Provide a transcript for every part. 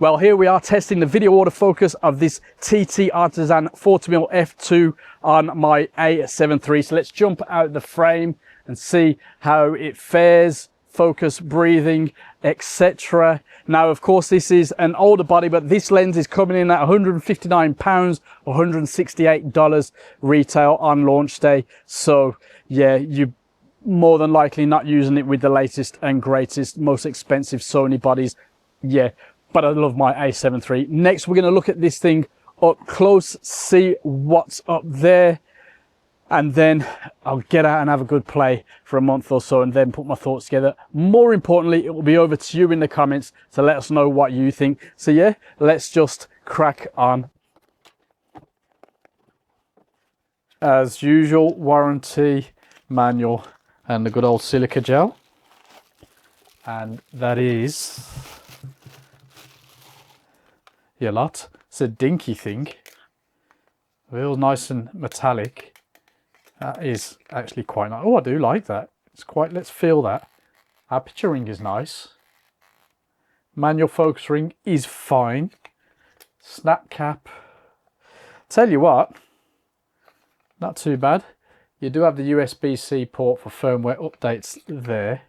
Well, here we are testing the video autofocus of this TTArtisan 40mm f2 on my A7 III. So let's jump out the frame and see how it fares, focus, breathing, etc. Now, of course, this is an older body, but this lens is coming in at £159, $168 retail on launch day. So yeah, you're more than likely not using it with the latest and greatest, most expensive Sony bodies. Yeah, but I love my A7 III. Next, we're going to look at this thing up close, see what's up there, and then I'll get out and have a good play for a month or so and then put my thoughts together. More importantly, it will be over to you in the comments to let us know what you think. So yeah, let's just crack on. As usual, warranty manual and the good old silica gel. And that is... yeah, lot. It's a dinky thing. Real nice and metallic. That is actually quite nice. Oh, I do like that. It's quite, let's feel that. Aperture ring is nice. Manual focus ring is fine. Snap cap. Tell you what, not too bad. You do have the USB-C port for firmware updates there.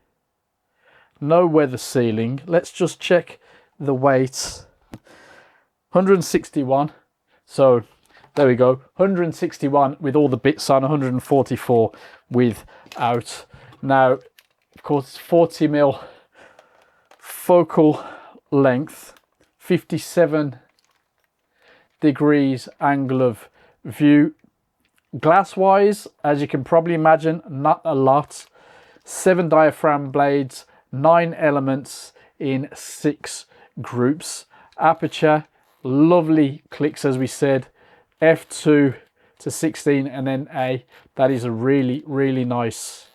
No weather sealing. Let's just check the weight. 161. So there we go, 161 with all the bits on, 144 without. Now, of course, 40mm focal length, 57 degrees angle of view. Glass wise, as you can probably imagine, not a lot. 7 diaphragm blades, 9 elements in 6 groups. Aperture, lovely clicks, as we said, f2 to 16 and then A. That is a really, really nice.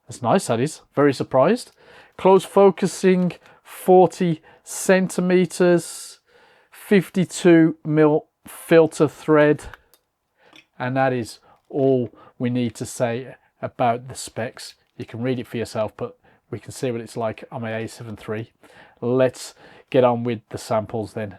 That's nice, that is. Very surprised. Close focusing, 40 centimeters, 52mm filter thread, and that is all we need to say about the specs. You can read it for yourself, but we can see what it's like on my A7 III. Let's get on with the samples then.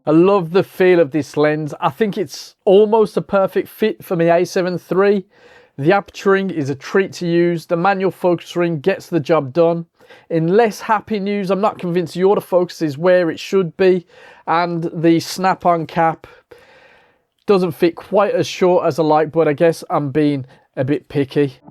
I love the feel of this lens. I think it's almost a perfect fit for my A7 III. The aperture ring is a treat to use. The manual focus ring gets the job done. In less happy news, I'm not convinced the autofocus is where it should be, and the snap-on cap doesn't fit quite as short as I like, but I guess I'm being a bit picky.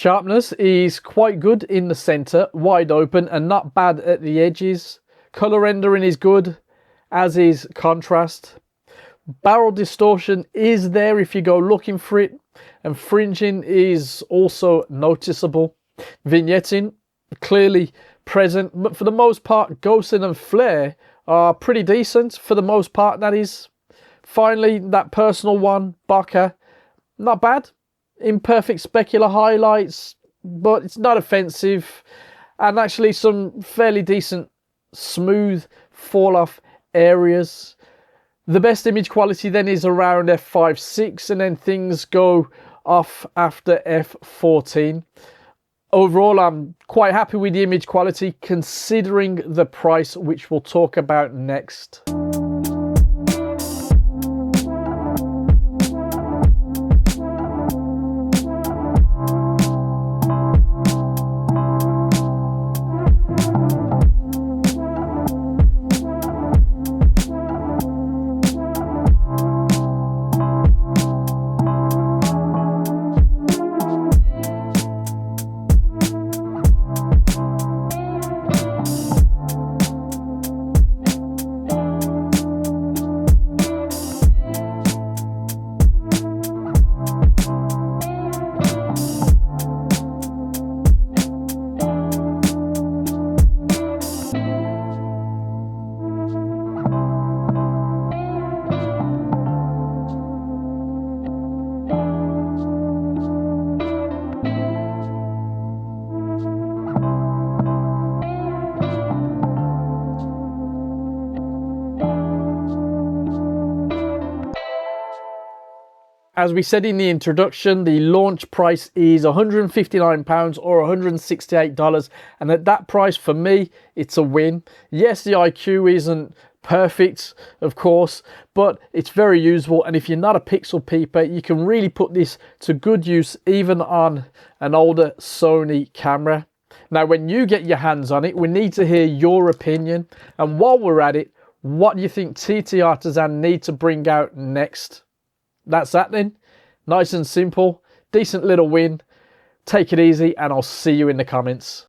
Sharpness is quite good in the center, wide open, and not bad at the edges. Color rendering is good, as is contrast. Barrel distortion is there if you go looking for it, and fringing is also noticeable. Vignetting clearly present, but for the most part, ghosting and flare are pretty decent for the most part, that is. Finally, that personal one, bokeh, not bad. Imperfect specular highlights, but it's not offensive, and actually some fairly decent smooth fall off areas. The best image quality then is around f5.6, and then things go off after f14. Overall, I'm quite happy with the image quality considering the price, which we'll talk about next. As we said in the introduction, the launch price is £159 or $168, and at that price, for me, it's a win. Yes, the IQ isn't perfect, of course, but it's very usable, and if you're not a pixel peeper, you can really put this to good use even on an older Sony camera. Now, when you get your hands on it, we need to hear your opinion, and while we're at it, what do you think TTArtisan need to bring out next? That's that then. Nice and simple, decent little win. Take it easy, and I'll see you in the comments.